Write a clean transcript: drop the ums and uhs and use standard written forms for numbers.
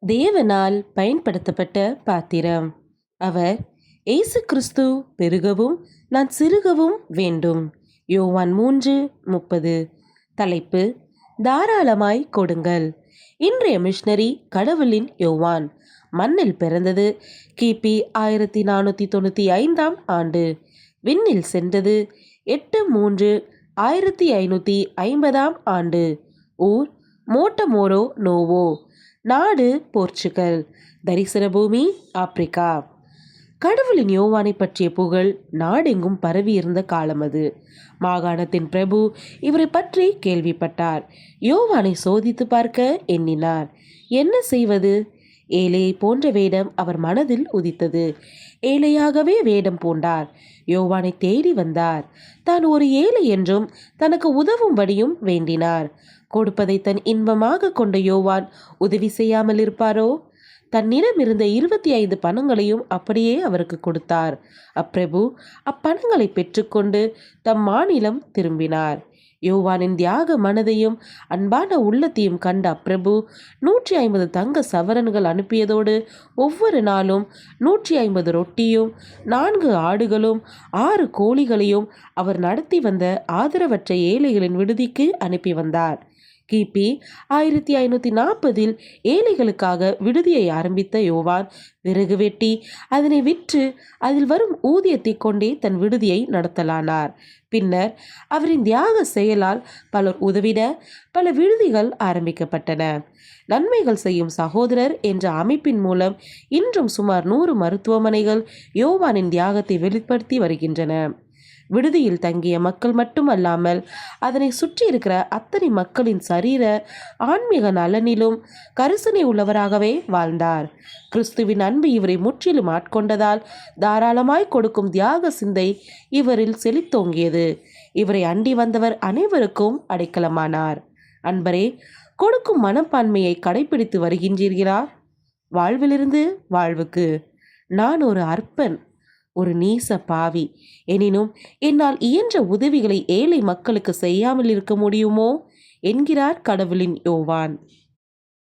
தேவனால் பயன்படுத்தப்பட்ட பாத்திரம். அவர் இயேசு கிறிஸ்து பெருகவும் நான் சிறுகவும் வேண்டும். யோவான் 3:30. தலைப்பு: தாராளமாய் கொடுங்கள். இன்றைய மிஷனரி கடவுளின் யோவான். மண்ணில் பிறந்தது கிபி 1495 ஆண்டு. விண்ணில் சென்றது 8/3/1550 ஆண்டு. ஊர் மோட்டமோரோ நோவோ. நாடு போர்ச்சுகல். தரிசன பூமி ஆப்பிரிக்கா. கடவுளின் யோவானை பற்றிய புகழ் நாடெங்கும் பரவியிருந்த காலம் அது. மாகாணத்தின் பிரபு இவரை பற்றி கேள்விப்பட்டார். யோவானை சோதித்து பார்க்க எண்ணினார். என்ன செய்வது? ஏழையை போன்ற வேடம் அவர் மனதில் உதித்தது. ஏழையாகவே வேடம் பூண்டார். யோவானை தேடி வந்தார். தான் ஒரு ஏழை என்றும் தனக்கு உதவும்படியும் வேண்டினார். கொடுப்பதை தன் இன்பமாக கொண்ட யோவான் உதவி செய்யாமல் இருப்பாரோ? தன்னிடம் இருந்த 25 பணங்களையும் அப்படியே அவருக்கு கொடுத்தார். அப்பிரபு அப்பணங்களை பெற்றுக்கொண்டு தம் மாநிலம் திரும்பினார். யோவானின் தியாக மனதையும் அன்பான உள்ளத்தையும் கண்ட அப்பிரபு 150 தங்க சவரன்கள் அனுப்பியதோடு ஒவ்வொரு நாளும் 150 ரொட்டியும் 4 ஆடுகளும் 6 கோழிகளையும் அவர் நடத்தி வந்த ஆதரவற்ற ஏழைகளின் விடுதிக்கு அனுப்பி வந்தார். கிபி 1540 ஏழைகளுக்காக விடுதியை ஆரம்பித்த யோவான் விறகு வெட்டி அதனை விற்று அதில் வரும் ஊதியத்தை கொண்டே தன் விடுதியை நடத்தலானார். பின்னர் அவரின் தியாக செயலால் பலர் உதவிட பல விடுதிகள் ஆரம்பிக்கப்பட்டன. நன்மைகள் செய்யும் சகோதரர் என்ற அமைப்பின் மூலம் இன்றும் சுமார் 100 மருத்துவமனைகள் யோவானின் தியாகத்தை வெளிப்படுத்தி வருகின்றன. விடுதியில் தங்கிய மக்கள் மட்டுமல்லாமல் அதனை சுற்றி இருக்கிற அத்தனை மக்களின் சரீர ஆன்மீக நலனிலும் கரிசனை உள்ளவராகவே வாழ்ந்தார். கிறிஸ்துவின் அன்பு இவரை முற்றிலும் ஆட்கொண்டதால் தாராளமாய் கொடுக்கும் தியாக சிந்தை இவரில் செழித்தோங்கியது. இவரை அண்டி வந்தவர் அனைவருக்கும் அடைக்கலமானார். அன்பரே, கொடுக்கும் மனப்பான்மையை கடைபிடித்து வருகின்றீர்களா? வாழ்விலிருந்து வாழ்வுக்கு. நான் ஒரு அற்பன், ஒரு நீச பாவி. எனினும் என்னால் இயன்ற உதவிகளை ஏழை மக்களுக்கு செய்யாமல் இருக்க முடியுமோ என்கிறார் கடவுளின் யோவான்.